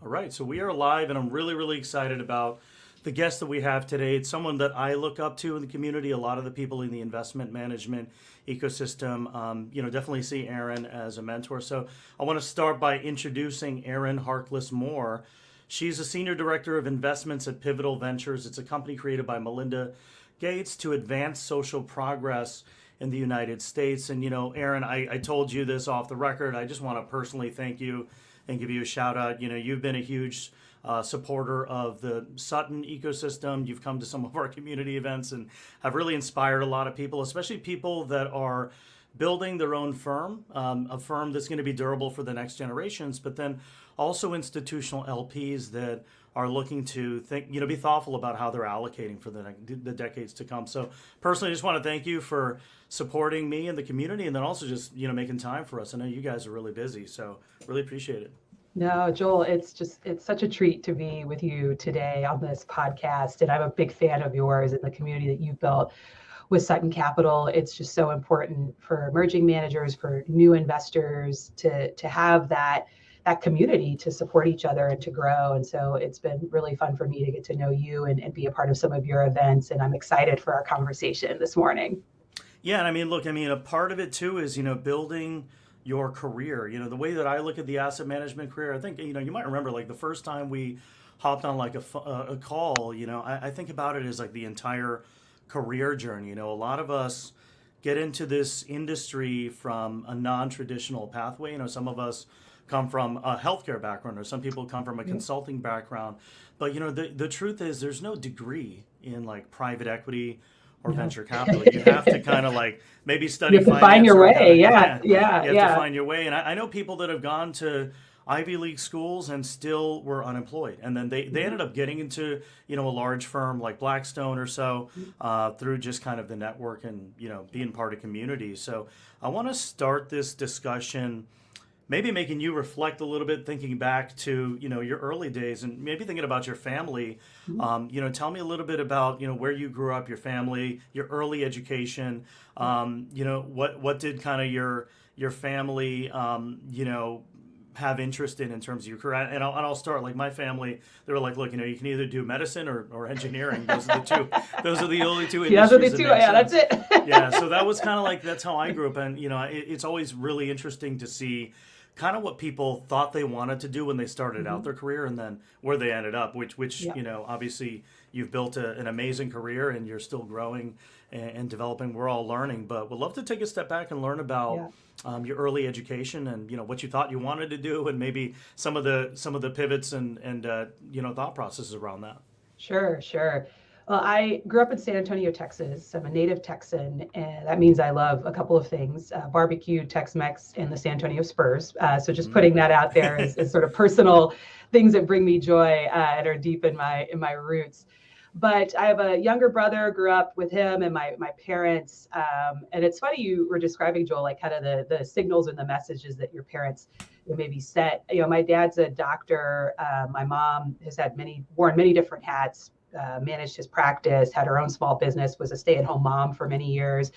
All right, so we are live, and I'm really, really excited about the guest that we have today. It's someone that I look up to in the community. A lot of the people in the investment management ecosystem, definitely see Erin as a mentor. So I want to start by introducing Erin Harkless Moore. She's a senior director of investments at Pivotal Ventures. It's a company created by Melinda Gates to advance social progress in the United States. And, Erin, I told you this off the record. I just want to personally thank you and give you a shout out. You've been a huge supporter of the Sutton ecosystem. You've come to some of our community events and have really inspired a lot of people, especially people that are building their own firm, a firm that's going to be durable for the next generations, but then also institutional LPs that are looking to think, be thoughtful about how they're allocating for the decades to come. So personally, I just want to thank you for supporting me and the community, and then also just, making time for us. I know you guys are really busy, so really appreciate it. No, Joel, it's such a treat to be with you today on this podcast. And I'm a big fan of yours and the community that you've built with Sutton Capital. It's just so important for emerging managers, for new investors to have that community to support each other and to grow. And so it's been really fun for me to get to know you and be a part of some of your events. And I'm excited for our conversation this morning. Yeah, and a part of it too is, building your career. The way that I look at the asset management career, I think, you might remember like the first time we hopped on like a call, I think about it as like the entire career journey. A lot of us get into this industry from a non-traditional pathway. Some of us come from a healthcare background, or some people come from a consulting background. But, the truth is there's no degree in like private equity or venture capital. You have to kind of like maybe study finance. You have to find your way. You have to find your way. And I know people that have gone to Ivy League schools and still were unemployed. And then they ended up getting into, a large firm like Blackstone or so through just kind of the network and, being part of communities. So I want to start this discussion maybe making you reflect a little bit, thinking back to, your early days and maybe thinking about your family. Tell me a little bit about, where you grew up, your family, your early education. What did kind of your family, have interest in terms of your career. And I'll start like my family. They were like, look, you can either do medicine or engineering. Those are the two. Those are the only two industries. Those are the two. Yeah, that's it. Yeah. So that was kind of like, that's how I grew up. And, it's always really interesting to see kind of what people thought they wanted to do when they started out their career and then where they ended up, which obviously you've built an amazing career and you're still growing and developing. We're all learning, but we'd love to take a step back and learn about your early education and, what you thought you wanted to do and maybe some of the pivots and thought processes around that. Sure. Well, I grew up in San Antonio, Texas. I'm a native Texan, and that means I love a couple of things, barbecue, Tex-Mex, and the San Antonio Spurs. So just putting that out there is sort of personal things that bring me joy and are deep in my roots. But I have a younger brother, grew up with him and my parents. And it's funny you were describing, Joel, like kind of the signals and the messages that your parents maybe set. My dad's a doctor. My mom has worn many different hats. Managed his practice, had her own small business, was a stay-at-home mom for many years.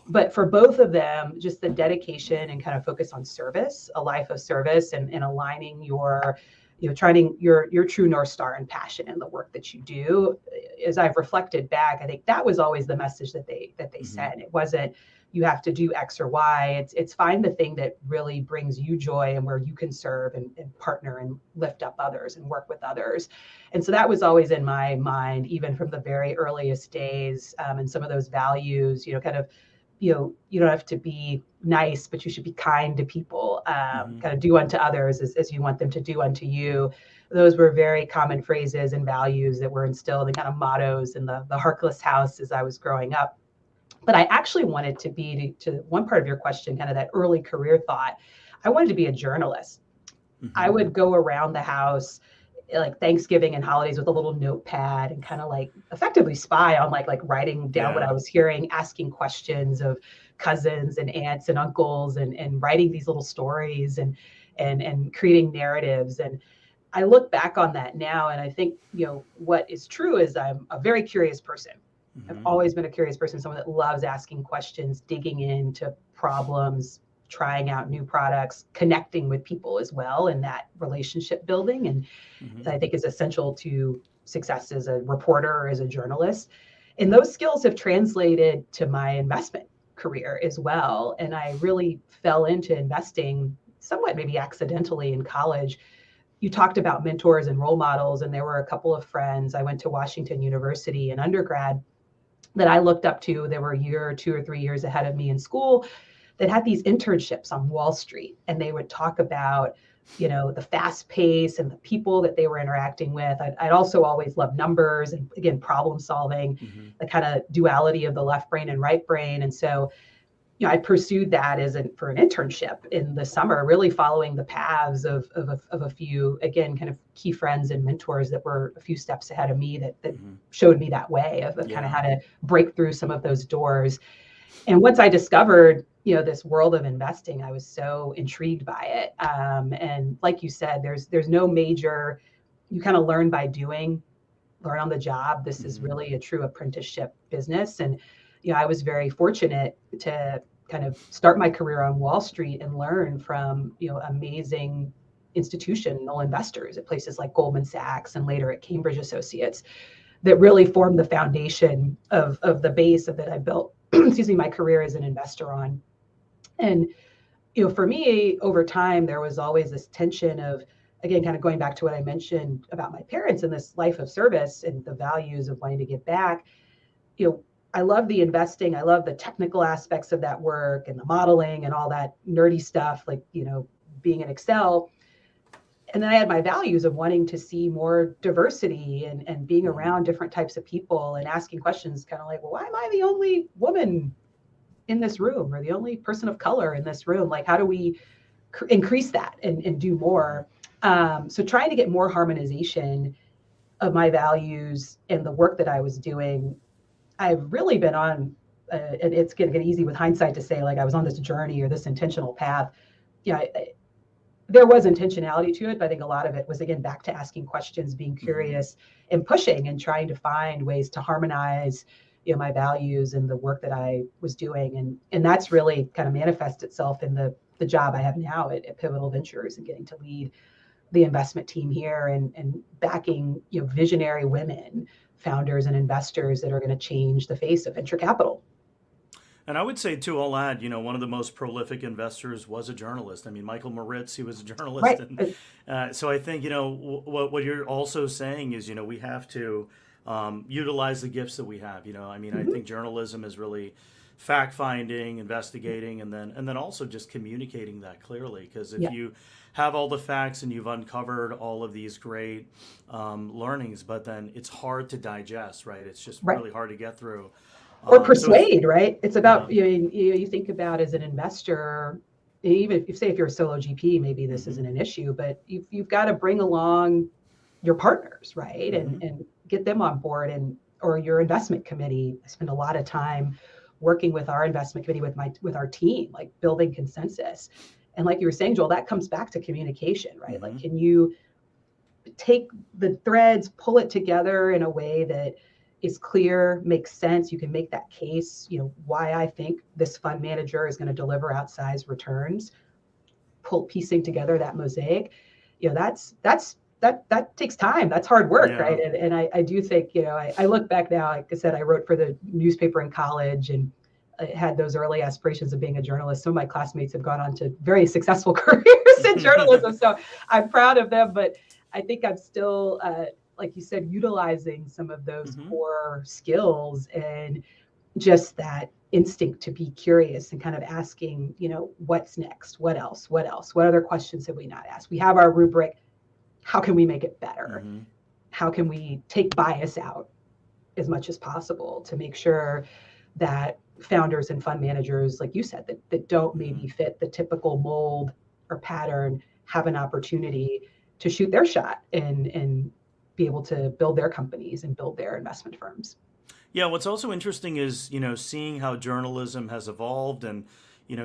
But for both of them, just the dedication and kind of focus on service, a life of service and aligning your true North Star and passion in the work that you do. As I've reflected back, I think that was always the message that they said. It wasn't, you have to do X or Y. It's find the thing that really brings you joy and where you can serve and partner and lift up others and work with others. And so that was always in my mind, even from the very earliest days, and some of those values, you don't have to be nice, but you should be kind to people, kind of do unto others as you want them to do unto you. Those were very common phrases and values that were instilled and kind of mottos in the Harkless house as I was growing up. But I actually wanted to be, to one part of your question, kind of that early career thought, I wanted to be a journalist. I would go around the house like Thanksgiving and holidays with a little notepad and kind of like effectively spy on like writing down what I was hearing, asking questions of cousins and aunts and uncles and writing these little stories and creating narratives. And I look back on that now and I think, what is true is I'm a very curious person. I've always been a curious person, someone that loves asking questions, digging into problems, trying out new products, connecting with people as well, and that relationship building. And Hmm. I think is essential to success as a reporter or as a journalist. And those skills have translated to my investment career as well. And I really fell into investing somewhat maybe accidentally in college. You talked about mentors and role models, and there were a couple of friends. I went to Washington University in undergrad that I looked up to. They were a year or 2 or 3 years ahead of me in school that had these internships on Wall Street, and they would talk about, the fast pace and the people that they were interacting with. I'd also always loved numbers and, again, problem solving, Hmm. the kind of duality of the left brain and right brain. And so, I pursued that for an internship in the summer, really following the paths of a few, again, kind of key friends and mentors that were a few steps ahead of me that Hmm. showed me that way of kind of Yeah. how to break through some of those doors. And once I discovered, this world of investing, I was so intrigued by it. And like you said, there's no major, you kind of learn by doing, learn on the job. This is Hmm. really a true apprenticeship business. And, I was very fortunate to kind of start my career on Wall Street and learn from, amazing institutional investors at places like Goldman Sachs and later at Cambridge Associates that really formed the foundation of the base of that I built, excuse me, my career as an investor on. And, for me, over time, there was always this tension of, again, kind of going back to what I mentioned about my parents and this life of service and the values of wanting to give back. You know, I love the investing. I love the technical aspects of that work and the modeling and all that nerdy stuff, like, being in Excel. And then I had my values of wanting to see more diversity and being Hmm. around different types of people and asking questions kind of like, well, why am I the only woman in this room or the only person of color in this room? Like, how do we increase that and do Hmm. more? So trying to get more harmonization of my values and the work that I was doing, I've really been on, and it's going to get easy with hindsight to say like I was on this journey or this intentional path. Yeah, there was intentionality to it, but I think a lot of it was, again, back to asking questions, being Hmm. curious and pushing and trying to find ways to harmonize, my values and the work that I was doing. And that's really kind of manifests itself in the job I have now at Pivotal Ventures and getting to lead the investment team here and backing, visionary women, founders and investors that are going to change the face of venture capital. And I would say too, I'll add, one of the most prolific investors was a journalist. I mean, Michael Moritz, he was a journalist, Right. and so I think what you're also saying is we have to utilize the gifts that we have. I mean, I Mhm. think journalism is really fact finding, investigating, and then also just communicating that clearly. Because if Yeah. you have all the facts and you've uncovered all of these great learnings, but then it's hard to digest, right? It's just Right. really hard to get through. Or So it's persuade, right? It's yeah. about, you think about as an investor, even if say if you're a solo GP, maybe this Hmm. isn't an issue, but you've got to bring along your partners, right? Hmm. And get them on board, and or your investment committee. I spend a lot of time working with our investment committee with our team, like building consensus. And like you were saying, Joel, that comes back to communication, right? Like, Hmm. can you take the threads, pull it together in a way that is clear, makes sense. You can make that case, why I think this fund manager is going to deliver outsized returns, piecing together that mosaic. That takes time. That's hard work, right? Yeah. And I do think, I look back now, like I said, I wrote for the newspaper in college and I had those early aspirations of being a journalist. Some of my classmates have gone on to very successful careers in journalism. So I'm proud of them, but I think I'm still, like you said, utilizing some of those Hmm. core skills and just that instinct to be curious and kind of asking, what's next? What else? What else? What other questions have we not asked? We have our rubric. How can we make it better? Hmm. How can we take bias out as much as possible to make sure that founders and fund managers, like you said, that don't Hmm. maybe fit the typical mold or pattern have an opportunity to shoot their shot and be able to build their companies and build their investment firms. Yeah, what's also interesting is, seeing how journalism has evolved and,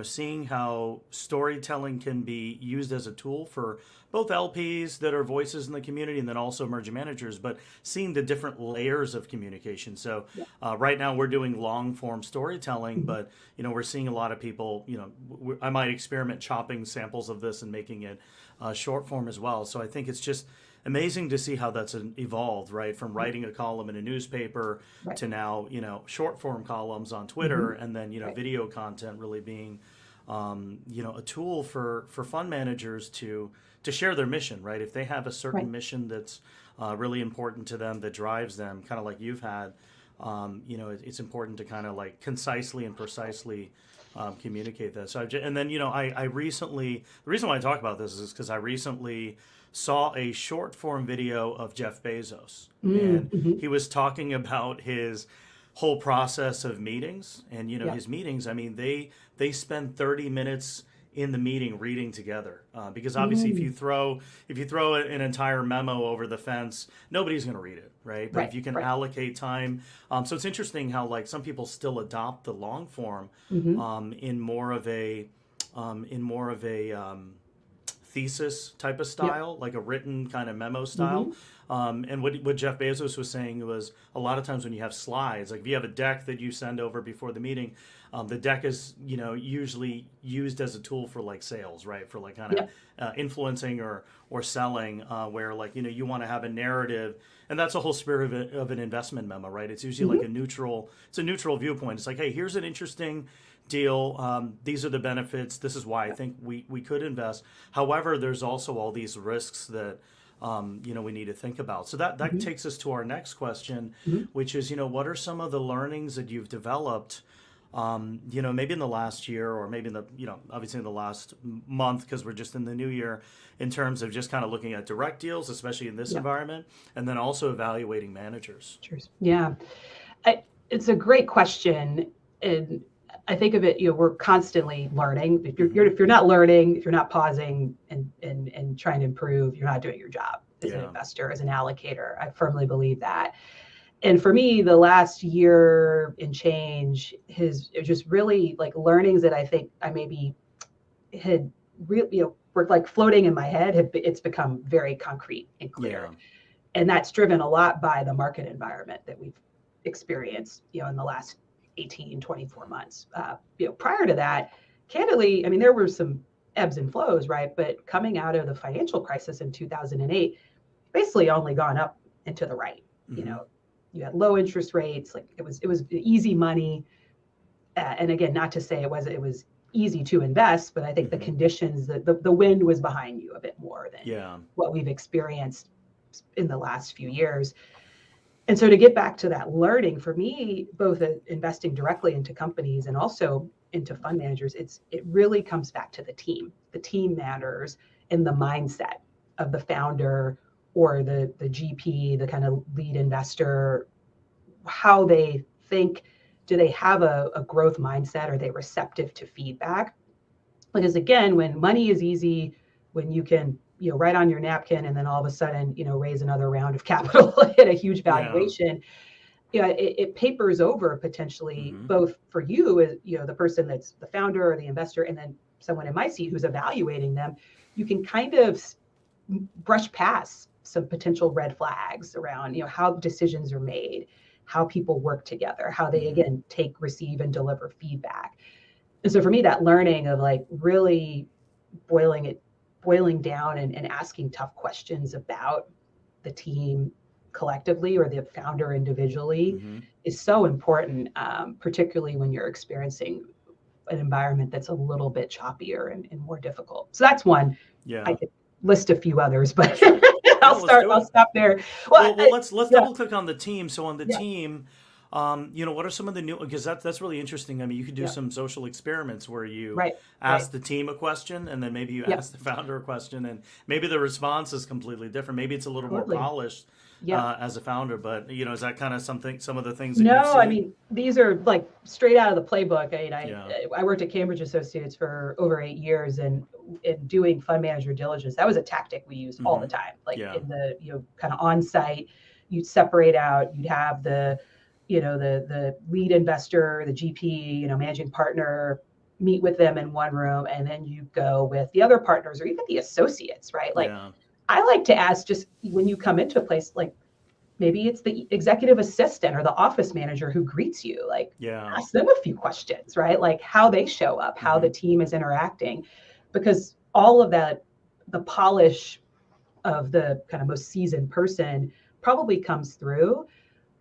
seeing how storytelling can be used as a tool for both LPs that are voices in the community and then also emerging managers, but seeing the different layers of communication. So Yeah. right now we're doing long form storytelling, Mhm. but we're seeing a lot of people. I might experiment chopping samples of this and making it short form as well. So I think it's just amazing to see how that's evolved, right? From writing a column in a newspaper Right. to now, short form columns on Twitter, Mhm. and then, Right. video content really being, a tool for fund managers to share their mission, right? If they have a Right. certain mission that's really important to them, that drives them, kind of like you've had, it's important to kind of like concisely and precisely communicate that. So, and then, I recently, the reason why I talk about this is because I recently saw a short form video of Jeff Bezos, Mm, and mhm. he was talking about his whole process of meetings. And Yeah. his meetings, I mean, they spend 30 minutes in the meeting reading together, because obviously Mm. if you throw an entire memo over the fence, nobody's going to read it, right? But Right. if you can Right. allocate time, so it's interesting how like some people still adopt the long form, Mhm. in more of a thesis type of Yep. style, like a written kind of memo style. Mhm. And what Jeff Bezos was saying was a lot of times when you have slides, like if you have a deck that you send over before the meeting, the deck is usually used as a tool for like sales, right? For like kind of Yep. influencing or selling, where like you want to have a narrative, and that's the whole spirit of an investment memo, right? It's usually like Mhm. it's a neutral viewpoint. It's like, hey, here's an interesting deal. These are the benefits. This is why I think we could invest. However, there's also all these risks that we need to think about. So that Mhm. takes us to our next question, Mhm. which is, what are some of the learnings that you've developed, maybe in the last year or maybe in the, obviously in the last month, because we're just in the new year, in terms of just kind of looking at direct deals, especially in this Yep. environment, and then also evaluating managers. Cheers. Yeah. It's a great question, and I think of it. We're constantly learning. Hmm. If you're not learning, if you're not pausing and trying to improve, you're not doing your job as an Yeah. investor, as an allocator. I firmly believe that. And for me, the last year and change has just really like learnings that I think I maybe had really, were like floating in my head. It's become very concrete and clear, Yeah. and that's driven a lot by the market environment that we've experienced, in the last 18, 24 months. Prior to that, candidly, I mean, there were some ebbs and flows, right? But coming out of the financial crisis in 2008, basically only gone up and to the right. You Hmm. know, you had low interest rates, like it was easy money. And again, not to say it was easy to invest, but I think the Hmm. conditions, the wind was behind you a bit more than Yeah. what we've experienced in the last few years. And so to get back to that learning, for me, both investing directly into companies and also into fund managers, it really comes back to the team. The team matters in the mindset of the founder or the GP, the kind of lead investor, how they think. Do they have a growth mindset? Are they receptive to feedback? Because again, when money is easy, when you can, write on your napkin and then all of a sudden, raise another round of capital at a huge Yeah. valuation, it papers over potentially Hmm. both for you as, the person that's the founder or the investor, and then someone in my seat who's evaluating them. You can kind of brush past some potential red flags around, how decisions are made, how people work together, how they, Hmm. again, take, receive, and deliver feedback. And so for me, that learning of like really boiling down and asking tough questions about the team collectively or the founder individually Hmm. is so important, particularly when you're experiencing an environment that's a little bit choppier and more difficult. So that's one. I Yeah. could list a few others, but Sure. I'll No, let's start. do I'll it. stop there. Well, Well, let's yeah, double click on the team. So on the yeah, team, what are some of the new? Because that's really interesting. I mean, you could do yeah. some social experiments where you Right, right. ask the team a question, and then maybe you Yep, ask the founder a question, and maybe the response is completely different. Maybe it's a little more totally. polished Yep. as a founder. But is that kind of something? Some of the things that you've No, I seen? mean, these are like straight out of the playbook. I mean, I Yeah. I worked at Cambridge Associates for over 8 years, and in doing fund manager diligence, that was a tactic we used all the Hmm. time. Like Yeah. in the, kind of on site, you'd separate out, you'd have the lead investor, the GP, managing partner, meet with them in one room, and then you go with the other partners or even the associates, right? Like, Yeah. I like to ask, just when you come into a place, like maybe it's the executive assistant or the office manager who greets you, like Yeah. ask them a few questions, right? Like how they show up, how the team is interacting, because all of that, the polish of the kind of most seasoned person probably comes through,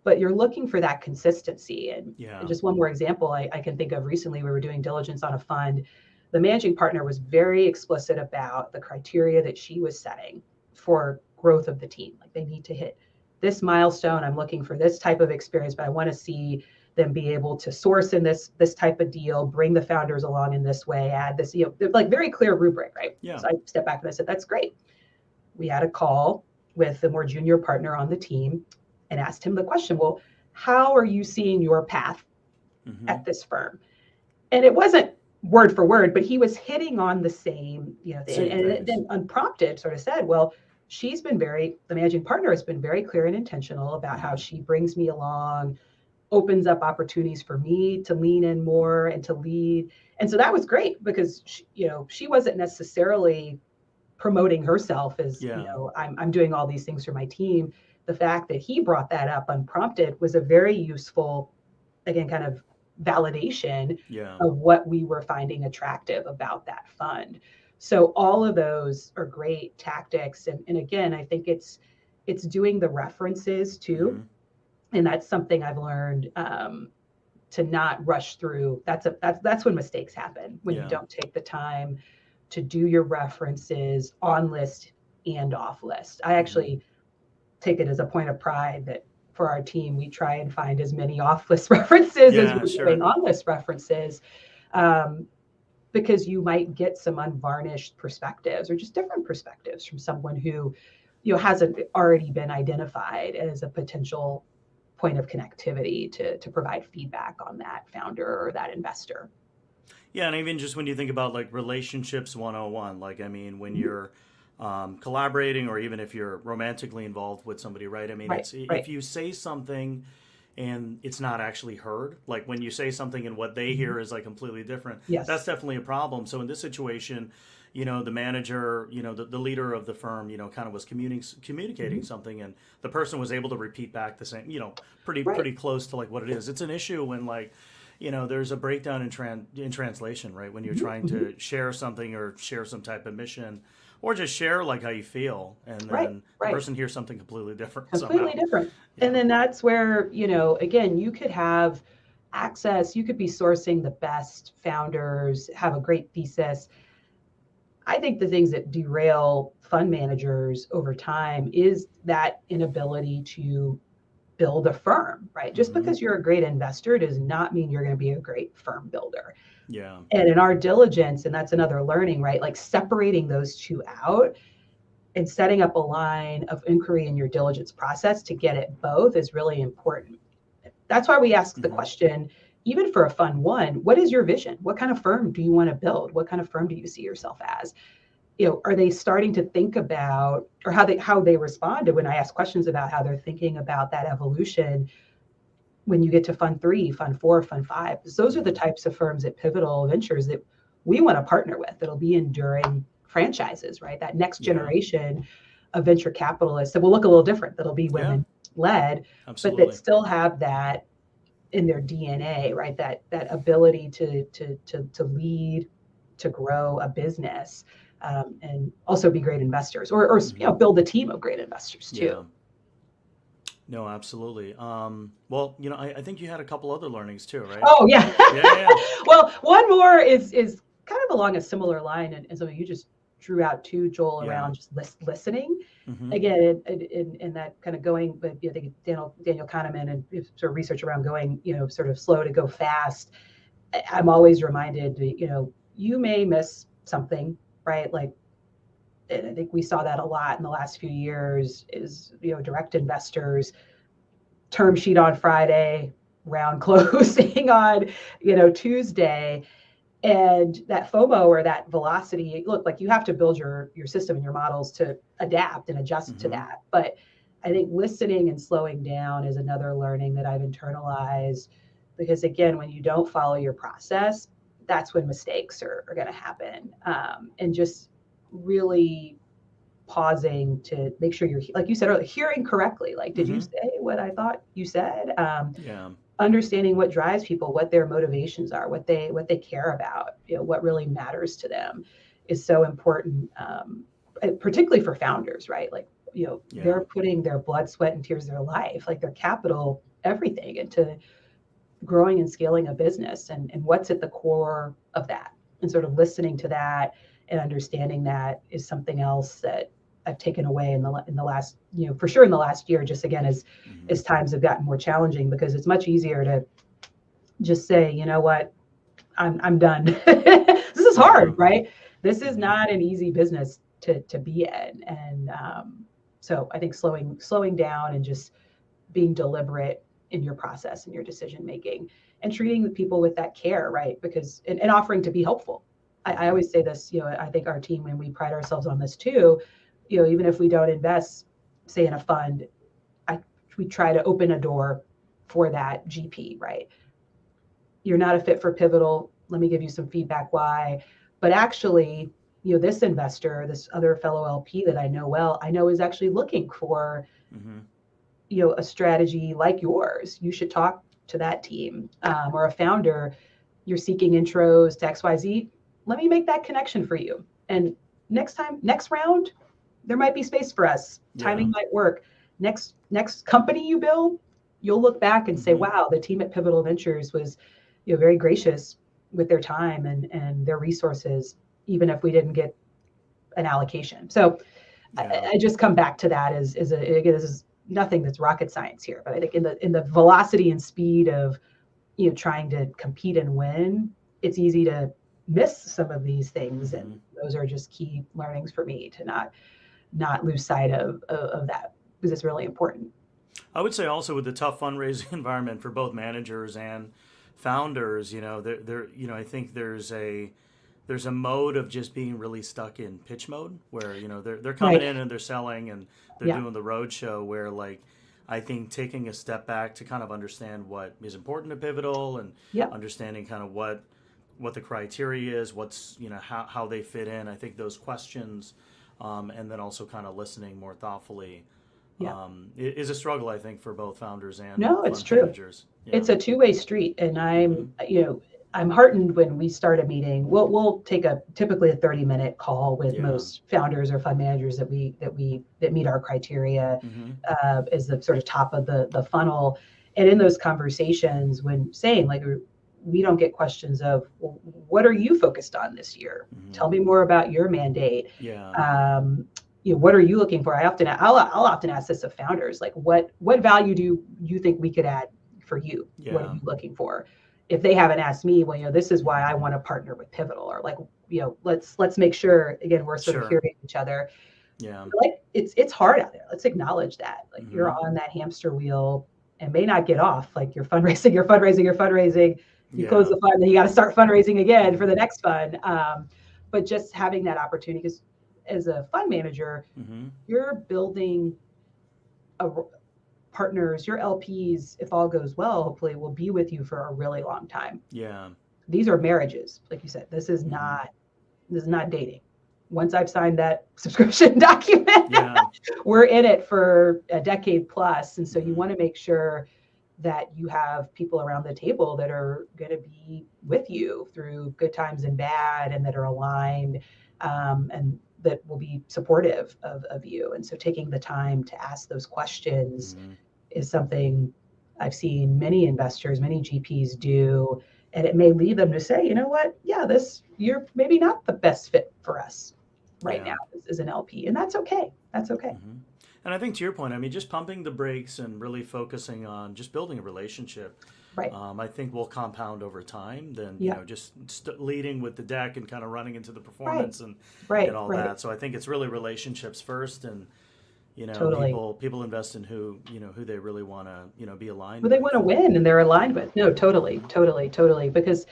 but you're looking for that consistency. And Yeah. just one more example I can think of recently, we were doing diligence on a fund. The managing partner was very explicit about the criteria that she was setting for growth of the team. Like, they need to hit this milestone. I'm looking for this type of experience, but I want to see them be able to source in this type of deal, bring the founders along in this way, add this, like very clear rubric, right? Yeah. So I stepped back and I said, that's great. We had a call with the more junior partner on the team and asked him the question, well, how are you seeing your path at this firm? And it wasn't word for word, but he was hitting on the same, thing. And then unprompted sort of said, well, the managing partner has been very clear and intentional about how she brings me along, opens up opportunities for me to lean in more and to lead. And so that was great, because she wasn't necessarily promoting herself as, I'm doing all these things for my team. The fact that he brought that up unprompted was a very useful, again, kind of validation of what we were finding attractive about that fund. So all of those are great tactics. And again, I think it's doing the references too. And that's something I've learned, to not rush through. That's when mistakes happen, when you don't take the time to do your references on list and off list. I actually take it as a point of pride that for our team, we try and find as many off list references as we're doing on list references, because you might get some unvarnished perspectives or just different perspectives from someone who hasn't already been identified as a potential point of connectivity to provide feedback on that founder or that investor. Yeah, and even just when you think about like relationships 101, like, I mean, when you're collaborating, or even if you're romantically involved with somebody, right? I mean, if you say something and it's not actually heard, like when you say something and what they hear is like completely different, that's definitely a problem. So in this situation, the manager, the leader of the firm, kind of was communicating something, and the person was able to repeat back the same, pretty close to like what it is. It's an issue when like, there's a breakdown in translation, right? When you're trying to share something or share some type of mission, or just share like how you feel, and then the person hears something completely different. Different. Yeah. And then that's where, again, you could have access, you could be sourcing the best founders, have a great thesis. I think the things that derail fund managers over time is that inability to build a firm, right? Just because you're a great investor does not mean you're going to be a great firm builder. Yeah. And in our diligence, and that's another learning, right? Like separating those two out and setting up a line of inquiry in your diligence process to get at both is really important. That's why we ask the question, even for a fund one, what is your vision? What kind of firm do you want to build? What kind of firm do you see yourself as? Are they starting to think about, or how they responded when I ask questions about how they're thinking about that evolution when you get to fund 3, fund 4, fund 5? Because those are the types of firms at Pivotal Ventures that we want to partner with. That'll be enduring franchises, right? That next generation of venture capitalists that will look a little different. That'll be women led, but that still have that in their DNA, right? That ability to lead, to grow a business, and also be great investors, or build a team of great investors too. Yeah. No, absolutely. Well, I think you had a couple other learnings too, right? Oh yeah. Yeah. Well, one more is kind of along a similar line, and something you just drew out too, Joel, around just listening. Again, in that kind of going, but I think Daniel Kahneman and sort of research around going, sort of slow to go fast. I'm always reminded, you may miss something, right? Like, and I think we saw that a lot in the last few years is, direct investors, term sheet on Friday, round closing on, Tuesday. And that FOMO, or that velocity, look, like you have to build your system and your models to adapt and adjust to that. But I think listening and slowing down is another learning that I've internalized, because again, when you don't follow your process, that's when mistakes are going to happen. And just really pausing to make sure you're, like you said earlier, hearing correctly. Like, did you say what I thought you said? Yeah. Understanding what drives people, what their motivations are, what they care about, what really matters to them is so important, particularly for founders, right? Like, they're putting their blood, sweat, and tears of their life, like their capital, everything into growing and scaling a business, and what's at the core of that, and sort of listening to that and understanding that is something else that I've taken away in the last, for sure in the last year, just again, as times have gotten more challenging, because it's much easier to just say, you know what, I'm done. This is hard, right? This is not an easy business to be in. And so I think slowing down and just being deliberate in your process and your decision making, and treating the people with that care, right? Because and offering to be helpful. I always say this, I think our team, and we pride ourselves on this too, even if we don't invest, say in a fund, we try to open a door for that GP, right? You're not a fit for Pivotal. Let me give you some feedback why. But actually, this investor, this other fellow LP that I know well, I know is actually looking for, a strategy like yours. You should talk to that team, or a founder. You're seeking intros to XYZ. Let me make that connection for you. And next round, there might be space for us. Timing might work. Next company you build, you'll look back and say, wow, the team at Pivotal Ventures was, very gracious with their time and their resources, even if we didn't get an allocation. So I just come back to that again, this is nothing that's rocket science here, but I think in the velocity and speed of, trying to compete and win, it's easy to miss some of these things. And those are just key learnings for me, to not lose sight of that, because it's really important. I would say also with the tough fundraising environment for both managers and founders, I think there's a mode of just being really stuck in pitch mode, where they're coming in and they're selling and they're doing the road show, where like I think taking a step back to kind of understand what is important to Pivotal, and understanding kind of what the criteria is, what's how they fit in. I think those questions, and then also kind of listening more thoughtfully, is a struggle, I think, for both founders and it's true. managers. It's a two-way street, and I'm heartened when we start a meeting. We'll take typically a 30-minute call with most founders or fund managers that meet our criteria as the sort of top of the funnel. And in those conversations, when saying, like, we don't get questions of, well, what are you focused on this year? Tell me more about your mandate. What are you looking for? I'll often ask this of founders, like, what value do you think we could add for you? What are you looking for? If they haven't asked me, well, this is why I want to partner with Pivotal, or like, let's make sure, again, we're sort of hearing each other. Like, it's hard out there. Let's acknowledge that. Like, you're on that hamster wheel and may not get off. Like, you're fundraising. You close the fund, then you got to start fundraising again for the next fund. But just having that opportunity, because as a fund manager, you're building partners, your LPs, if all goes well, hopefully will be with you for a really long time. These are marriages, like you said. This is not dating. Once I've signed that subscription document, we're in it for a decade plus. And so you want to make sure that you have people around the table that are going to be with you through good times and bad, and that are aligned, and that will be supportive of you. And so taking the time to ask those questions is something I've seen many investors, many GPs do. And it may lead them to say, you know what, you're maybe not the best fit for us right now as an LP. And that's okay. That's okay. And I think to your point, I mean, just pumping the brakes and really focusing on just building a relationship, I think will compound over time than, just leading with the deck and kind of running into the performance and all that. So I think it's really relationships first, and, people invest in who they really want to, be aligned with. Who they want to win and they're aligned with. No, totally. Because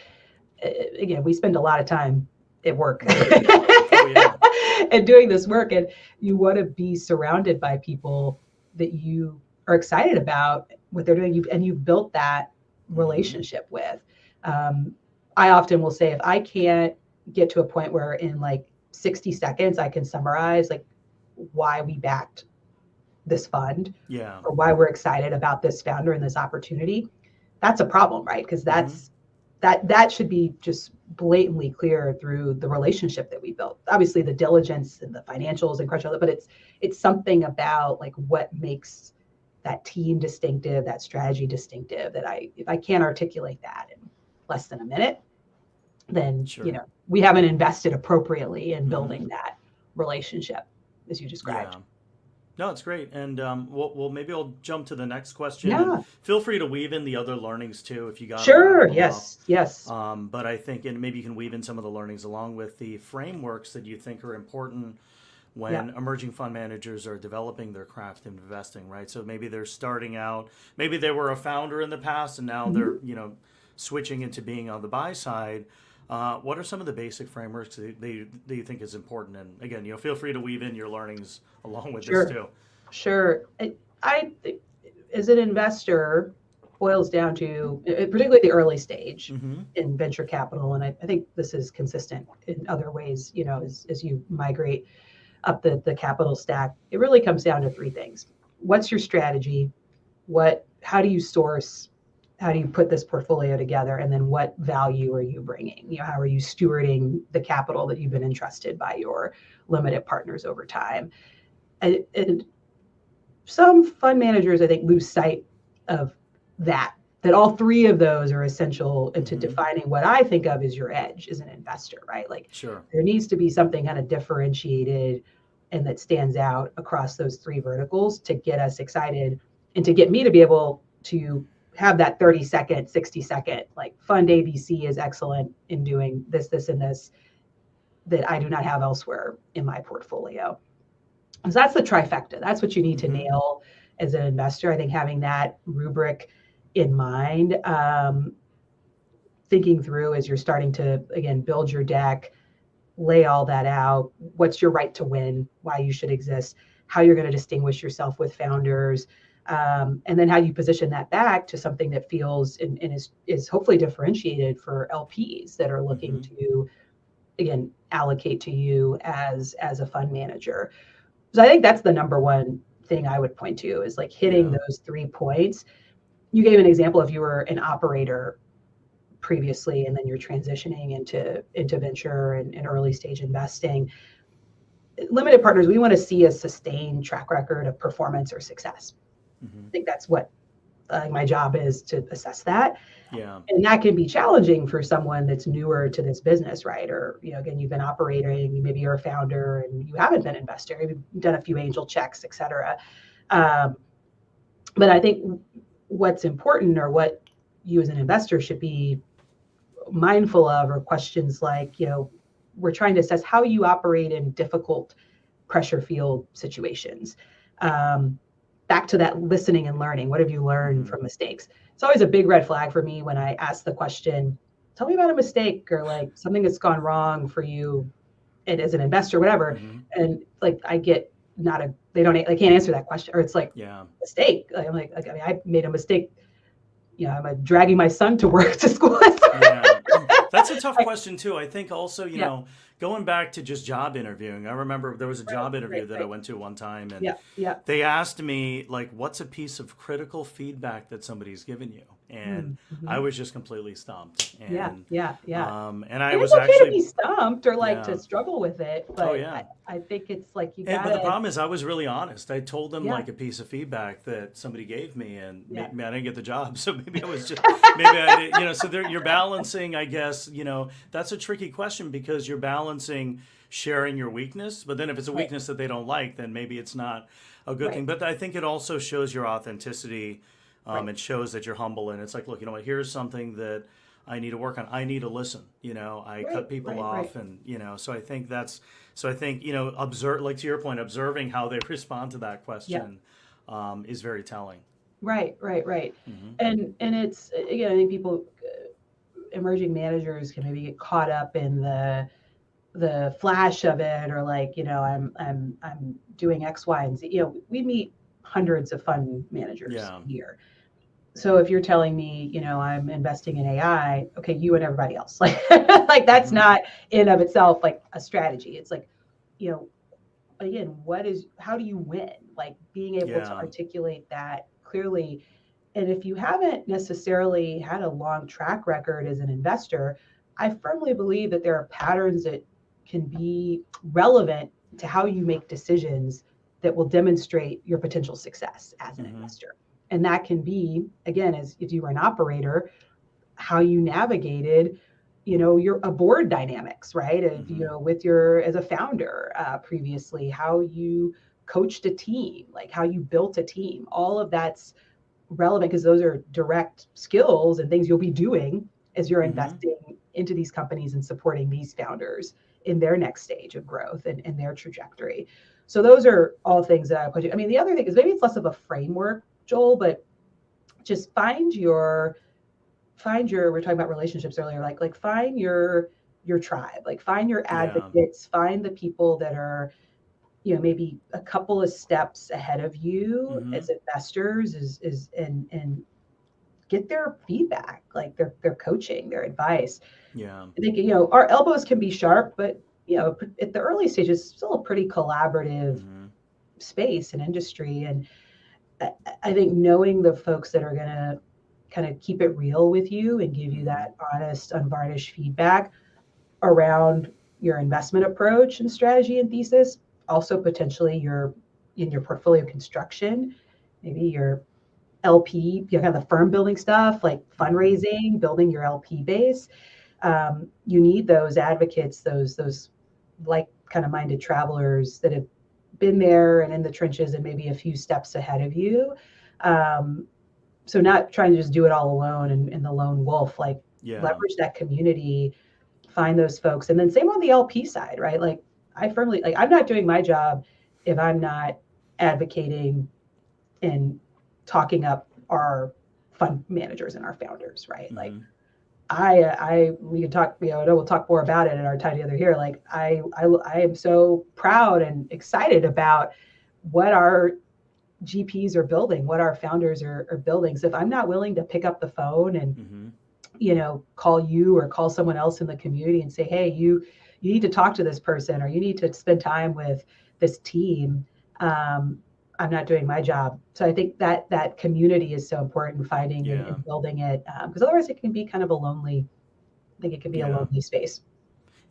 again, we spend a lot of time at work. And doing this work, and you want to be surrounded by people that you are excited about what they're doing, and you've built that relationship with. I often will say, if I can't get to a point where in like 60 seconds I can summarize like why we backed this fund Yeah. or why we're excited about this founder and this opportunity, that's a problem, right? Because Mm-hmm. that should be just blatantly clear through the relationship that we built. Obviously, the diligence and the financials and crush, but it's something about like what makes that team distinctive, that strategy distinctive. That if I can't articulate that in less than a minute, then Sure. we haven't invested appropriately in Mm-hmm. building that relationship as you described. Yeah. No, it's great. And we'll maybe I'll jump to the next question, and Yeah, feel free to weave in the other learnings too if you got to sure. rattle them off. Yes, yes. But I think, and maybe you can weave in some of the learnings along with the frameworks that you think are important Yeah. when emerging fund managers are developing their craft in investing, right? So maybe they're starting out, maybe they were a founder in the past and now they're, Mhm. switching into being on the buy side. What are some of the basic frameworks that you think is important? And again, feel free to weave in your learnings along with this Sure. too. Sure. I as an investor, boils down to particularly the early stage Mm-hmm. in venture capital, and I think this is consistent in other ways. As you migrate up the capital stack, it really comes down to three things. What's your strategy? How do you source? How do you put this portfolio together? And then what value are you bringing? How are you stewarding the capital that you've been entrusted by your limited partners over time? And some fund managers, I think, lose sight of that all three of those are essential into Mm-hmm. defining what I think of as your edge as an investor, right? Like Sure. there needs to be something kind of differentiated and that stands out across those three verticals to get us excited and to get me to be able to have that 30-second, 60-second, like fund ABC is excellent in doing this, this, and this that I do not have elsewhere in my portfolio. So that's the trifecta. That's what you need to Mm-hmm. nail as an investor. I think having that rubric in mind, thinking through as you're starting to, again, build your deck, lay all that out. What's your right to win? Why you should exist? How you're going to distinguish yourself with founders, and then how you position that back to something that feels and is hopefully differentiated for LPs that are looking Mm-hmm. to, again, allocate to you as a fund manager. So I think that's the number one thing I would point to is like hitting Yeah. those 3 points. You gave an example if you were an operator previously and then you're transitioning into venture and early stage investing. Limited partners, we want to see a sustained track record of performance or success. Mm-hmm. I think that's what my job is, to assess that. Yeah. And that can be challenging for someone that's newer to this business, right? Or, again, you've been operating, maybe you're a founder and you haven't been an investor, you've done a few angel checks, et cetera. But I think what's important, or what you as an investor should be mindful of, are questions like, we're trying to assess how you operate in difficult pressure field situations. Back to that listening and learning. What have you learned Mm-hmm. from mistakes? It's always a big red flag for me when I ask the question, tell me about a mistake or like something that's gone wrong for you and as an investor, whatever. Mm-hmm. And like I get they can't answer that question, or it's like Yeah. mistake. I'm like, I mean, I made a mistake. I'm dragging my son to work to school. Yeah, that's a tough question too. I think also, Yeah. going back to just job interviewing. I remember there was a Right, job interview right, that I right. went to one time, and Yeah, yeah. they asked me like, "What's a piece of critical feedback that somebody's given you?" And I Mm-hmm. was just completely stumped. Yeah, And yeah, yeah. and I And it's was okay to actually, be stumped or like to yeah. struggle with it, Oh but yeah. I think it's like you But the gotta, problem is, I was really honest. I told them yeah, like a piece of feedback that somebody gave me, and yeah. maybe I didn't get the job. So maybe I was just, maybe I did, So you're balancing, I guess. That's a tricky question because you're balancing sharing your weakness, but then if it's a Right, weakness that they don't like, then maybe it's not a good thing. right, But I think it also shows your authenticity. right, It shows that you're humble, and it's like, look, what? Here's something that I need to work on. I need to listen. I right, cut people right, right, off, and so I think observe, like to your point, observing how they respond to that yeah, question is very telling. right, right, right. Hmm. And it's, again, I think people, emerging managers can maybe get caught up in the flash of it, or like, I'm doing X, Y, and Z. We meet hundreds of fund managers Yeah. a year. So if you're telling me, I'm investing in AI, okay, you and everybody else, like that's Hmm. not in of itself like a strategy. It's like, you know, again, how do you win? Like being able to Yeah. articulate that clearly. And if you haven't necessarily had a long track record as an investor, I firmly believe that there are patterns that can be relevant to how you make decisions that will demonstrate your potential success as an Hmm. investor. And that can be, again, as if you were an operator, how you navigated your board dynamics, right? Of, Hmm. with your as a founder previously, how you coached a team, like how you built a team. All of that's relevant because those are direct skills and things you'll be doing as you're Hmm. investing into these companies and supporting these founders in their next stage of growth and their trajectory. So those are all things that I put you. I mean, the other thing is maybe it's less of a framework, Joel, but just find your we're talking about relationships earlier, like find your tribe, like find your Yeah. advocates, find the people that are maybe a couple of steps ahead of you Hmm. as investors is and get their feedback, like their coaching, their advice. Yeah. I think our elbows can be sharp, but at the early stages, it's still a pretty collaborative Hmm. space and industry. And I think knowing the folks that are going to kind of keep it real with you and give you Hmm. that honest, unvarnished feedback around your investment approach and strategy and thesis, also potentially in your portfolio construction, maybe your LP, kind of the firm building stuff like Hmm. fundraising, building your LP base. You need those advocates, those like kind of minded travelers that have been there and in the trenches and maybe a few steps ahead of you. Um, so not trying to just do it all alone and the lone wolf, like Yeah. leverage that community, find those folks. And then same on the LP side, right? Like I firmly, like I'm not doing my job if I'm not advocating and talking up our fund managers and our founders, right? Like Hmm. we can talk, I know we'll talk more about it in our time together here. Like I am so proud and excited about what our GPs are building, what our founders are building. So if I'm not willing to pick up the phone and Hmm. call you or call someone else in the community and say, hey, you need to talk to this person or you need to spend time with this team. Um, I'm not doing my job. So I think that community is so important, finding Yeah. and building it, because otherwise it can be kind of I think it can be a Yeah. lonely space.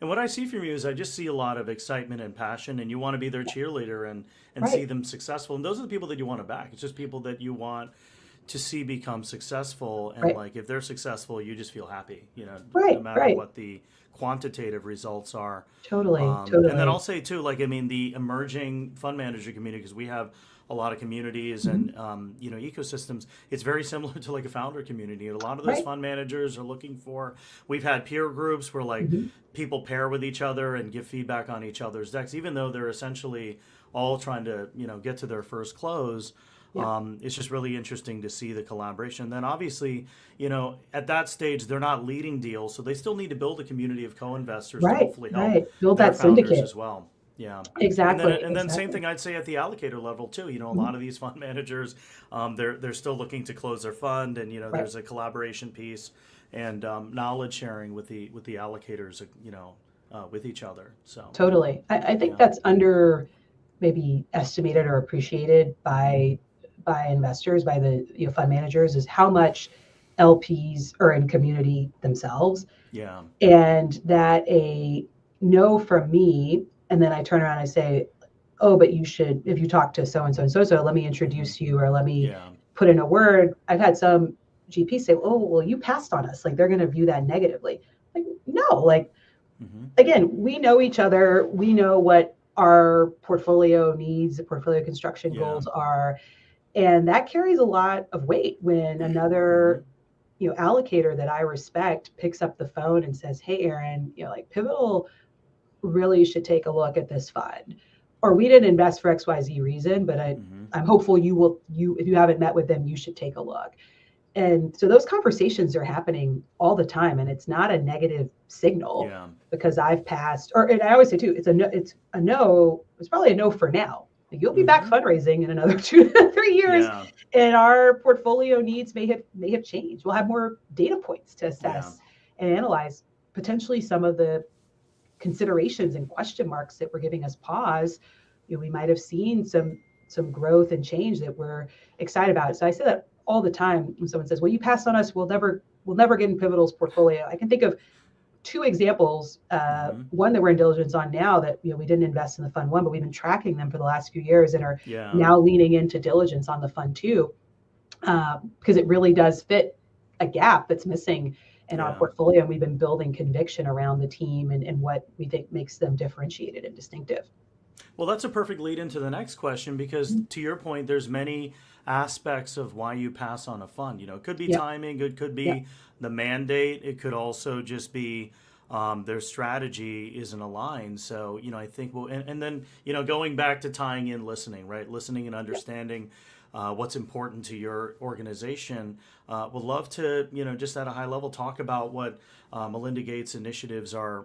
And what I see from you is I just see a lot of excitement and passion, and you want to be their cheerleader and see Right, them successful. And those are the people that you want to back. It's just people that you want to see become successful. And right, like if they're successful, you just feel happy, no right, matter right. what the quantitative results are. Totally, And then I'll totally. say too, like I mean, the emerging fund manager community, because we have a lot of communities Mhm. and ecosystems. It's very similar to like a founder community. And a lot of those Right. fund managers are looking for. We've had peer groups where like Hmm. people pair with each other and give feedback on each other's decks, even though they're essentially all trying to get to their first close. Yeah. It's just really interesting to see the collaboration. Then obviously, at that stage, they're not leading deals, so they still need to build a community of co-investors to Right, hopefully help right. Build their that founders syndicate. as well. Yeah, Exactly, and then same exactly. thing I'd say at the allocator level too. A Mhm. lot of these fund managers, they're still looking to close their fund, and Right. there's a collaboration piece and knowledge sharing with the allocators, with each other. So Totally. I think yeah. that's under maybe estimated or appreciated Hmm. by investors, by the fund managers, is how much LPs are in community themselves, Yeah. and that a no from me, and then I turn around and I say, oh, but you should, if you talk to so and so and so so, let me Hmm. introduce you or let me Yeah. put in a word. I've had some GPs say, oh, well, you passed on us. Like they're going to view that negatively. Like no, like Hmm. again, we know each other. We know what our portfolio needs, the portfolio construction Yeah. goals are, and that carries a lot of weight when Hmm. another allocator that I respect picks up the phone and says, "Hey, Erin, like Pivotal really should take a look at this fund, or we didn't invest for XYZ reason, but Hmm. I'm hopeful you will. You if you haven't met with them, you should take a look." And so those conversations are happening all the time, and it's not a negative signal Yeah. because I've passed. Or and I always say too, it's a no. It's probably a no for now. you'll be back fundraising in another 2 to 3 years, Yeah. and our portfolio needs may have changed. We'll have more data points to Yeah. assess and analyze potentially some of the considerations and question marks that were giving us pause. We might have seen some growth and change that we're excited about. So I say that all the time when someone says, "Well, you passed on us, we'll never get in Pivotal's portfolio." I can think of two examples. One that we're in diligence on now that we didn't invest in the fund one, but we've been tracking them for the last few years and are now leaning into diligence on the fund two, because it really does fit a gap that's missing in our portfolio, and we've been building conviction around the team and what we think makes them differentiated and distinctive. Well, that's a perfect lead into the next question because, to your point, there's many aspects of why you pass on a fund. It could be timing, it could be the mandate, it could also just be their strategy isn't aligned. So, I think and then, going back to tying in listening, right? Listening and understanding what's important to your organization. Would love to, just at a high level, talk about what Melinda Gates initiatives are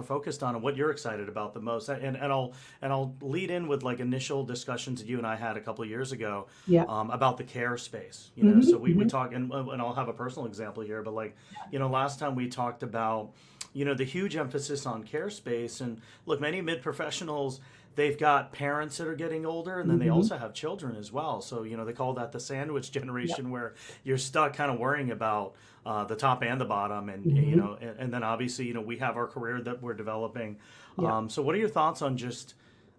focused on and what you're excited about the most. And I'll lead in with like initial discussions that you and I had a couple of years ago about the care space. So we talk, and I'll have a personal example here, but like, last time we talked about, the huge emphasis on care space. And look, many mid-professionals, they've got parents that are getting older, and then they also have children as well. So, they call that the sandwich generation, where you're stuck kind of worrying about the top and the bottom. And, and then obviously, we have our career that we're developing. So what are your thoughts on just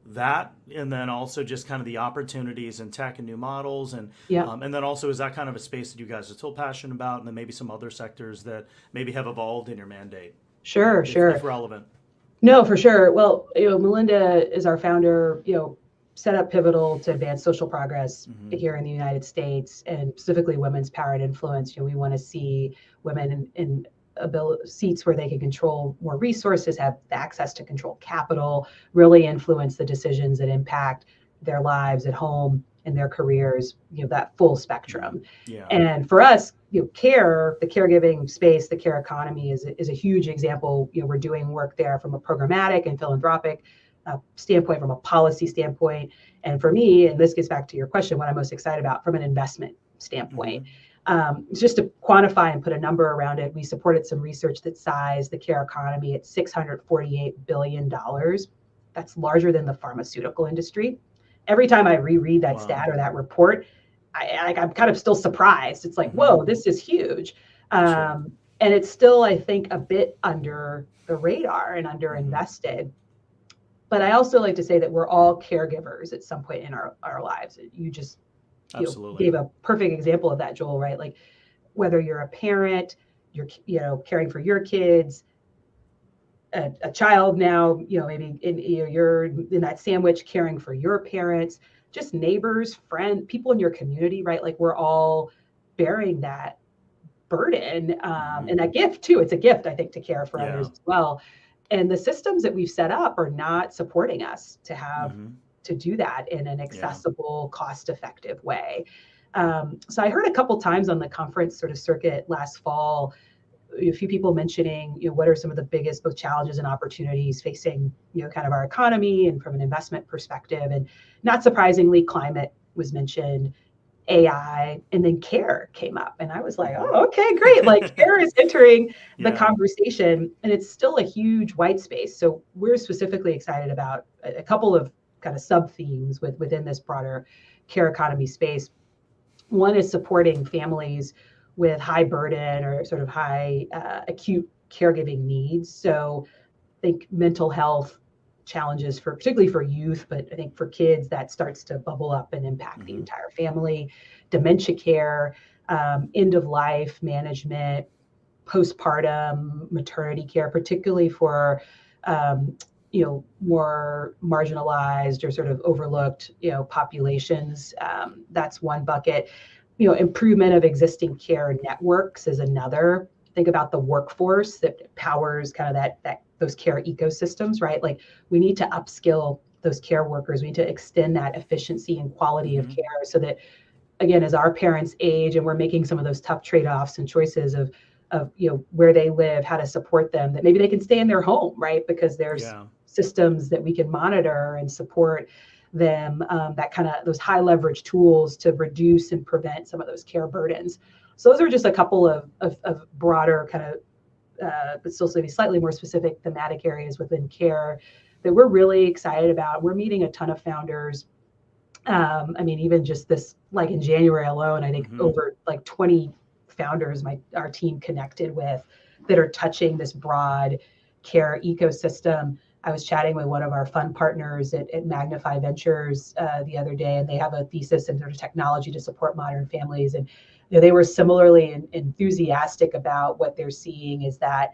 that? And then also just kind of the opportunities in tech and new models. And then also, is that kind of a space that you guys are still passionate about? And then maybe some other sectors that maybe have evolved in your mandate? Sure. If relevant. No, for sure. Well, Melinda is our founder, set up Pivotal to advance social progress here in the United States, and specifically women's power and influence. We want to see women in seats where they can control more resources, have access to control capital, really influence the decisions that impact their lives at home and their careers, that full spectrum. And for us, care, the caregiving space, the care economy is a huge example. We're doing work there from a programmatic and philanthropic standpoint, from a policy standpoint. And for me, and this gets back to your question, what I'm most excited about from an investment standpoint, just to quantify and put a number around it, we supported some research that sized the care economy at $648 billion. That's larger than the pharmaceutical industry. Every time I reread that stat or that report, I'm kind of still surprised. It's like, whoa, this is huge. And it's still, I think, a bit under the radar and under invested. But I also like to say that we're all caregivers at some point in our lives. You just gave a perfect example of that, Joel, right? Like whether you're a parent, you're caring for your kids, a child now, maybe you're in that sandwich caring for your parents, just neighbors, friends, people in your community, right? Like we're all bearing that burden and that gift too. It's a gift, I think, to care for others as well. And the systems that we've set up are not supporting us to have to do that in an accessible, cost-effective way. So I heard a couple times on the conference sort of circuit last fall, a few people mentioning, what are some of the biggest both challenges and opportunities facing, kind of our economy and from an investment perspective. And not surprisingly, climate was mentioned, AI, and then care came up. And I was like, oh, okay, great. Like care is entering the conversation, and it's still a huge white space. So we're specifically excited about a couple of kind of sub themes within this broader care economy space. One is supporting families with high burden or sort of high acute caregiving needs. So I think mental health challenges particularly for youth, but I think for kids that starts to bubble up and impact the entire family, dementia care, end of life management, postpartum maternity care, particularly for more marginalized or sort of overlooked populations. That's one bucket. Improvement of existing care networks is another. Think about the workforce that powers kind of those care ecosystems, right? Like we need to upskill those care workers. We need to extend that efficiency and quality of care so that, again, as our parents age and we're making some of those tough trade-offs and choices of where they live, how to support them, that maybe they can stay in their home, right? Because there's systems that we can monitor and support. them that kind of those high leverage tools to reduce and prevent some of those care burdens. So those are just a couple of broader kind of but still slightly more specific thematic areas within care that we're really excited about. We're meeting a ton of founders. I mean, even just this, like in January alone, I think over like 20 founders our team connected with that are touching this broad care ecosystem. I was chatting with one of our fund partners at Magnify Ventures the other day, and they have a thesis in sort of technology to support modern families. And they were similarly enthusiastic about what they're seeing is that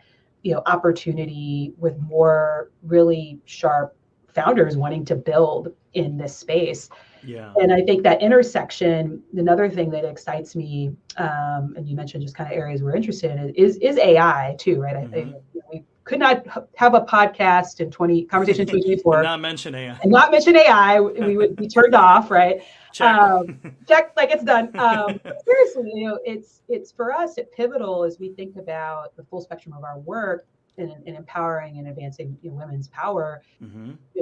opportunity with more really sharp founders wanting to build in this space. Yeah. And I think that intersection, another thing that excites me, and you mentioned just kind of areas we're interested in, is AI too, right? We could not have a podcast in conversation 2024 and not mention AI. And not mention AI. We would be turned off, right? Check. Check, like it's done. But seriously, it's for us at Pivotal as we think about the full spectrum of our work in empowering and advancing women's power.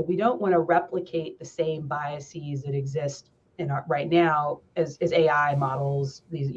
We don't want to replicate the same biases that exist right now as AI models, these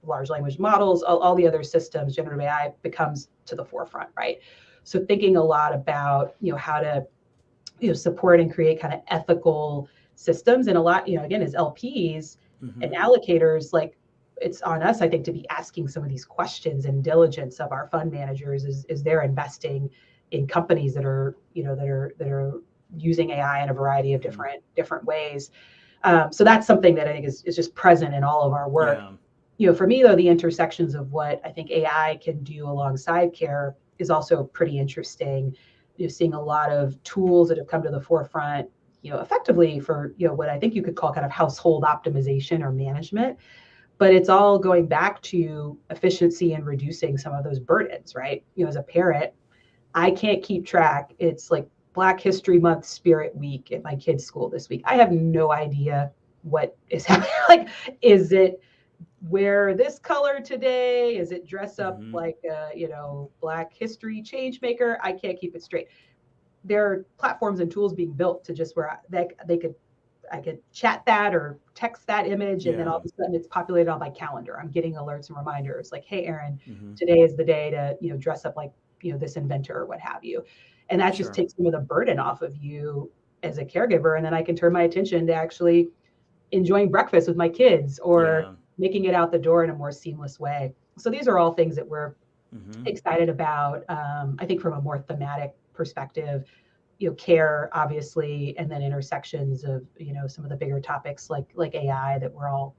large language models, all the other systems, generative AI becomes to the forefront, right? So thinking a lot about how to support and create kind of ethical systems, and a lot again as LPs and allocators, like it's on us, I think, to be asking some of these questions and diligence of our fund managers as they're investing in companies that are that are using AI in a variety of different ways. So that's something that I think is just present in all of our work. For me though, the intersections of what I think AI can do alongside care is also pretty interesting. Seeing a lot of tools that have come to the forefront, effectively for what I think you could call kind of household optimization or management. But it's all going back to efficiency and reducing some of those burdens, right? As a parent, I can't keep track. It's like Black History Month Spirit Week at my kids' school this week. I have no idea what is happening. Like, is it wear this color today? Is it dress up like a Black History change maker? I can't keep it straight. There are platforms and tools being built to just where I could chat that or text that image, and then all of a sudden it's populated on my calendar. I'm getting alerts and reminders like, hey, Erin, today is the day to dress up like this inventor or what have you. And that just takes some of the burden off of you as a caregiver. And then I can turn my attention to actually enjoying breakfast with my kids or making it out the door in a more seamless way. So these are all things that we're excited about. I think from a more thematic perspective, care obviously, and then intersections of some of the bigger topics like AI that we're all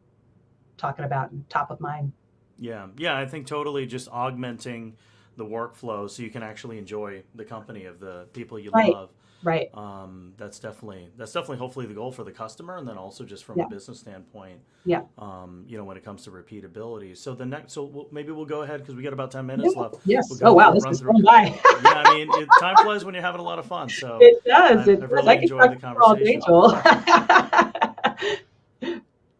talking about and top of mind. Yeah, I think totally just augmenting the workflow so you can actually enjoy the company of the people you love. Right. That's definitely hopefully the goal for the customer, and then also just from a business standpoint. When it comes to repeatability. So maybe we'll go ahead because we got about 10 minutes left. Yes. We'll wow, this is going by. I mean, time flies when you're having a lot of fun. So it does. I've really enjoyed the conversation.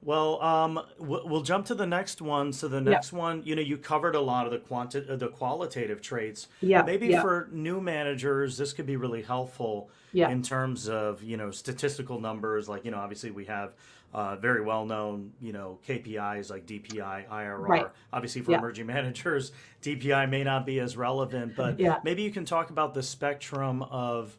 Well, we'll jump to the next one. So the next one, you covered a lot of the qualitative traits. Maybe for new managers, this could be really helpful in terms of, statistical numbers. Like, obviously we have very well-known, KPIs like DPI, IRR. Right. Obviously for emerging managers, DPI may not be as relevant, but maybe you can talk about the spectrum of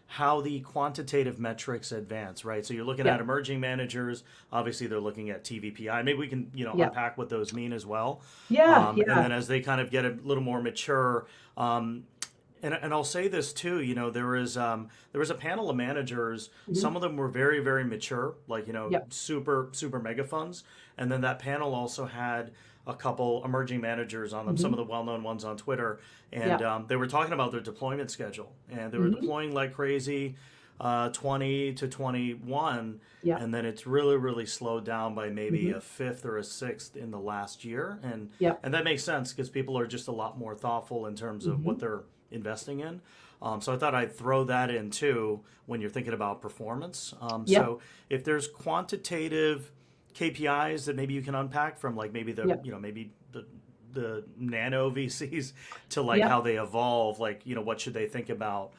how the quantitative metrics advance, right? So you're looking at emerging managers. Obviously, they're looking at TVPI. Maybe we can, unpack what those mean as well. And then as they kind of get a little more mature, and I'll say this too. There was a panel of managers. Some of them were very, very mature, like super mega funds. And then that panel also had a couple emerging managers on them, some of the well-known ones on Twitter, and they were talking about their deployment schedule, and they were deploying like crazy, 20 to 21, and then it's really, really slowed down by maybe a fifth or a sixth in the last year, and that makes sense because people are just a lot more thoughtful in terms of what they're investing in. So I thought I'd throw that in too when you're thinking about performance. So if there's quantitative KPIs that maybe you can unpack from like maybe maybe the nano VCs to like how they evolve, like what should they think about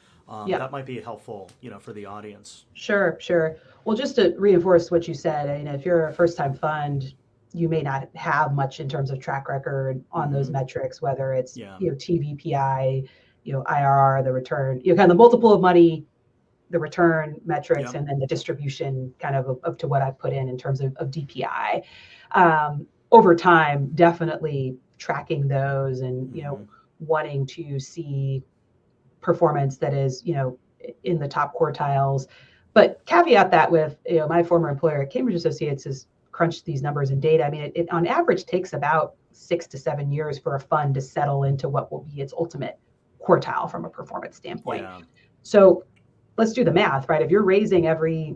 Yeah. That might be helpful, for the audience. Sure, sure. Well, just to reinforce what you said, I mean, if you're a first-time fund, you may not have much in terms of track record on those metrics, whether it's, Yeah. TVPI, IRR, the return, kind of the multiple of money, the return metrics, Yep. and then the distribution kind of to what I put in terms of DPI. Over time, definitely tracking those and, wanting to see performance that is, in the top quartiles. But caveat that with, my former employer at Cambridge Associates has crunched these numbers and data. I mean, it on average takes about 6 to 7 years for a fund to settle into what will be its ultimate quartile from a performance standpoint. Yeah. So let's do the math, right? If you're raising every,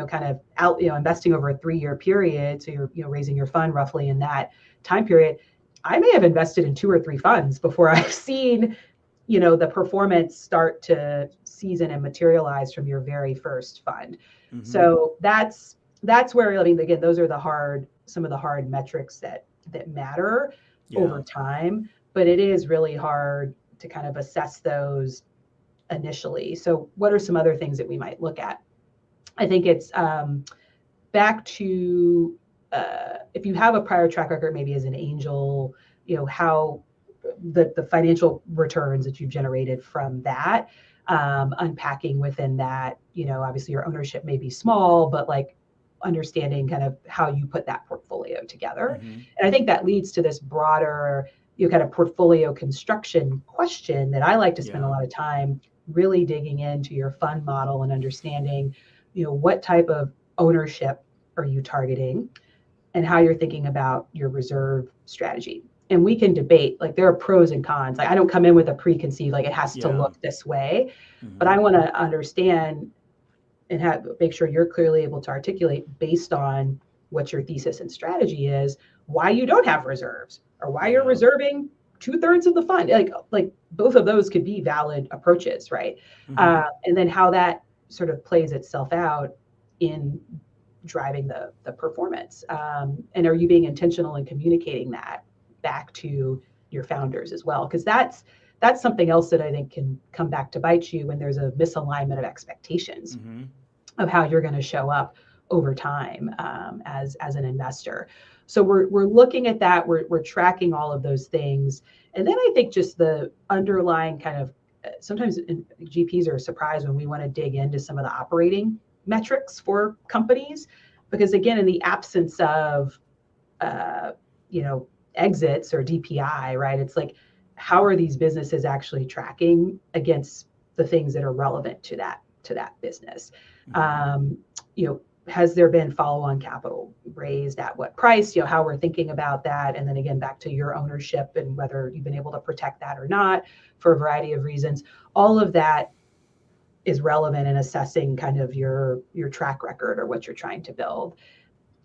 kind of out, investing over a 3-year period, so you're, raising your fund roughly in that time period, I may have invested in 2 or 3 funds before I've seen, the performance start to season and materialize from your very first fund. So that's where, I mean, again, those are some of the hard metrics that matter over time, but it is really hard to kind of assess those initially. So what are some other things that we might look at? I think it's back to if you have a prior track record, maybe as an angel, how the financial returns that you've generated from that, unpacking within that, obviously your ownership may be small, but like understanding kind of how you put that portfolio together. And I think that leads to this broader, kind of portfolio construction question that I like to spend a lot of time really digging into your fund model and understanding, what type of ownership are you targeting and how you're thinking about your reserve strategy. And we can debate, like there are pros and cons. Like I don't come in with a preconceived, like it has to look this way, but I want to understand and make sure you're clearly able to articulate based on what your thesis and strategy is, why you don't have reserves or why you're reserving 2/3 of the fund. Like both of those could be valid approaches, right? And then how that sort of plays itself out in driving the performance. And are you being intentional in communicating that back to your founders as well? Because that's something else that I think can come back to bite you when there's a misalignment of expectations of how you're going to show up over time as an investor. So we're looking at that. We're tracking all of those things, and then I think just the underlying kind of sometimes GPs are surprised when we want to dig into some of the operating metrics for companies, because again, in the absence of exits or DPI, right? It's like, how are these businesses actually tracking against the things that are relevant to that business? Has there been follow-on capital raised at what price? How we're thinking about that, and then again back to your ownership and whether you've been able to protect that or not for a variety of reasons. All of that is relevant in assessing kind of your track record or what you're trying to build.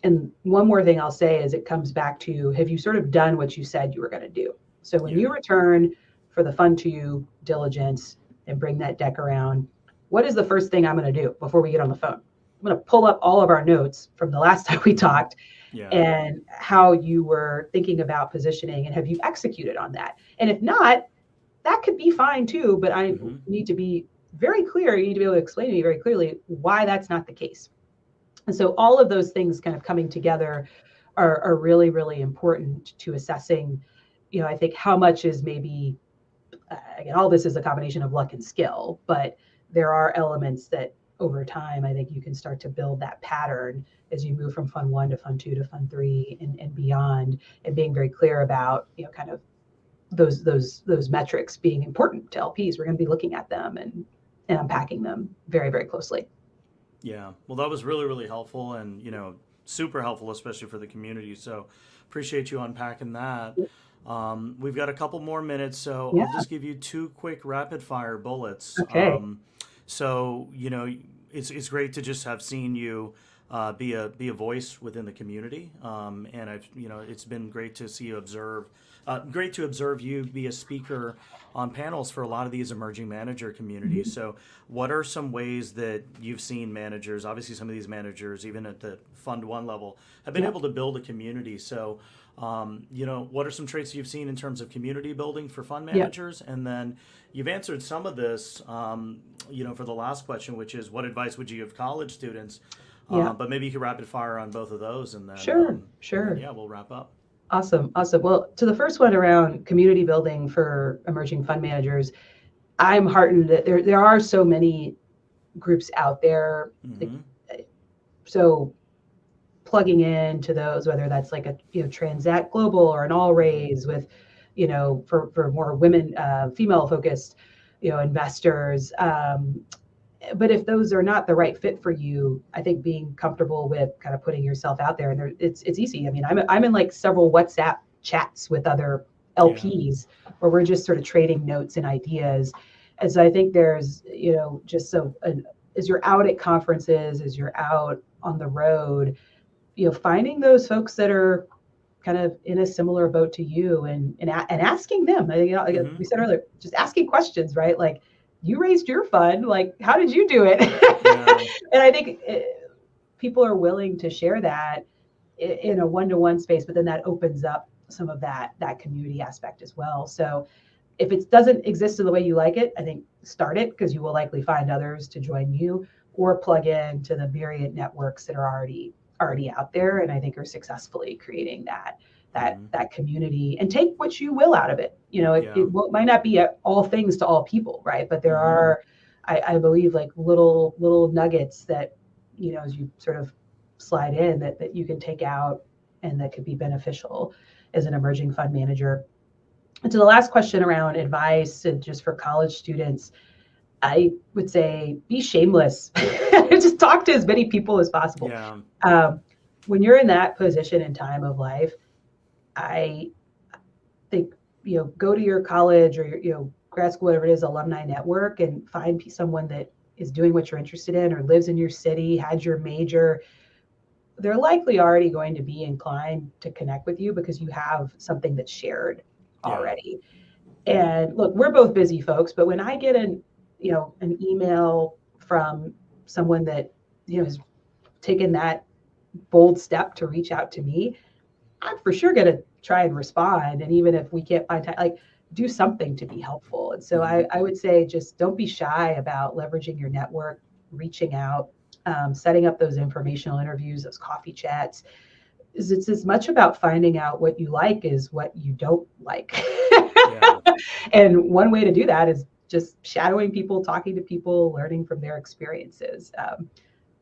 And one more thing I'll say is it comes back to, have you sort of done what you said you were going to do? So when you return for the fund to diligence and bring that deck around, what is the first thing I'm going to do before we get on the phone? I'm going to pull up all of our notes from the last time we talked and how you were thinking about positioning, and have you executed on that? And if not, that could be fine too, but I need to be very clear. You need to be able to explain to me very clearly why that's not the case. And so all of those things kind of coming together are really, really important to assessing, I think how much is maybe, again, all this is a combination of luck and skill, but there are elements that over time, I think you can start to build that pattern as you move from fund 1 to fund 2 to fund 3 and beyond, and being very clear about, kind of those metrics being important to LPs. We're going to be looking at them and unpacking them very, very closely. Yeah, well, that was really, really helpful and, super helpful, especially for the community. So appreciate you unpacking that. We've got a couple more minutes, so I'll just give you 2 quick rapid fire bullets. Okay. So, it's great to just have seen you be a voice within the community. And it's been great to see you great to observe you be a speaker on panels for a lot of these emerging manager communities. So what are some ways that you've seen managers, obviously some of these managers, even at the Fund One level, have been able to build a community? So, what are some traits you've seen in terms of community building for fund managers? And then you've answered some of this, for the last question, which is what advice would you give college students? But maybe you could rapid fire on both of those, and then Sure. We'll wrap up. Awesome. Well, to the first one around community building for emerging fund managers, I'm heartened that there are so many groups out there. So plugging into those, whether that's like a Transact Global or an All Raise with, for more women, female focused, investors. But if those are not the right fit for you, I think being comfortable with kind of putting yourself out there, and it's easy. I mean, I'm in like several WhatsApp chats with other LPs where we're just sort of trading notes and ideas. And so I think there's, as you're out at conferences, as you're out on the road, finding those folks that are kind of in a similar boat to you and asking them, like we said earlier, just asking questions, right? Like, you raised your fund, like, how did you do it? And I think people are willing to share that in a one-to-one space, but then that opens up some of that community aspect as well. So if it doesn't exist in the way you like it, I think start it, because you will likely find others to join you, or plug in to the myriad networks that are already out there, and I think are successfully creating that community, and take what you will out of it. It might not be all things to all people, right? But there are, I believe, like little nuggets that, as you sort of slide in, that you can take out and that could be beneficial as an emerging fund manager. And to the last question around advice, and just for college students, I would say be shameless. Just talk to as many people as possible. When you're in that position and time of life, I think, go to your college or your, grad school, whatever it is, alumni network, and find someone that is doing what you're interested in or lives in your city, had your major. They're likely already going to be inclined to connect with you because you have something that's shared already. And look, we're both busy folks, but when I get an email from someone that, has taken that bold step to reach out to me, I'm for sure going to try and respond. And even if we can't find time, like, do something to be helpful. And so I would say, just don't be shy about leveraging your network, reaching out, setting up those informational interviews, those coffee chats. It's as much about finding out what you like as what you don't like. And one way to do that is just shadowing people, talking to people, learning from their experiences.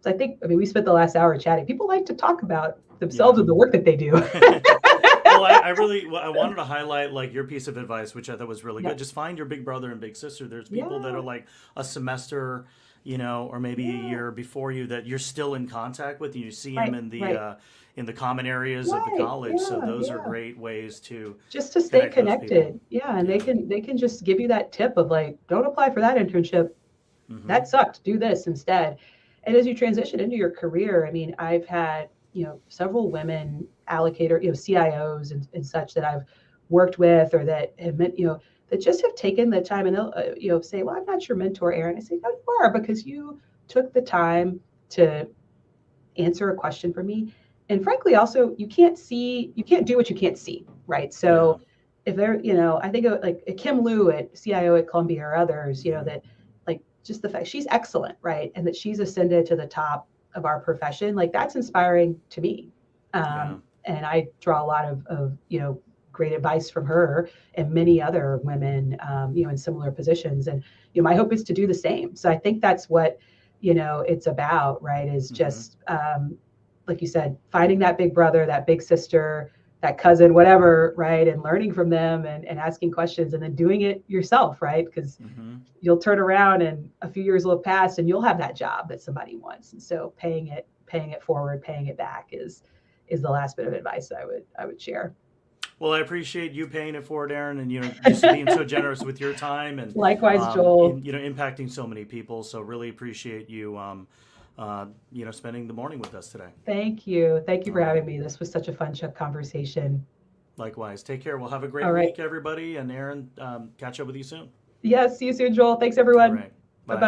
So we spent the last hour chatting. People like to talk about themselves and the work that they do. Well, I wanted to highlight like your piece of advice, which I thought was really good. Just find your big brother and big sister. There's people that are like a semester, or maybe a year before you, that you're still in contact with, and you see them in the common areas of the college. So those are great ways to just to stay connected. And they can just give you that tip of like, don't apply for that internship. That sucked. Do this instead. And as you transition into your career, I mean, I've had, several women allocator, CIOs and such that I've worked with, or that have meant, that just have taken the time, and they'll, say, well, I'm not your mentor, Erin. I say, no, you are, because you took the time to answer a question for me. And frankly, also, you can't do what you can't see, right? So if they're, I think of like Kim Liu at CIO at Columbia, or others, that, like, just the fact she's excellent, right? And that she's ascended to the top of our profession, like, that's inspiring to me. And I draw a lot of great advice from her and many other women, in similar positions. And, my hope is to do the same. So I think that's what, it's about, right? Is just, like you said, finding that big brother, that big sister, that cousin, whatever, right? And learning from them and asking questions, and then doing it yourself, right? Because you'll turn around and a few years will have passed and you'll have that job that somebody wants. And so paying it forward, paying it back is the last bit of advice I would share. Well, I appreciate you paying it forward, Erin, and just being so generous with your time, and likewise, Joel, and, impacting so many people. So really appreciate you spending the morning with us today. Thank you. Thank you All for right. having me. This was such a fun conversation. Likewise. Take care. We'll have a great All right. week, everybody. And Erin, catch up with you soon. Yes, see you soon, Joel. Thanks, All everyone. right.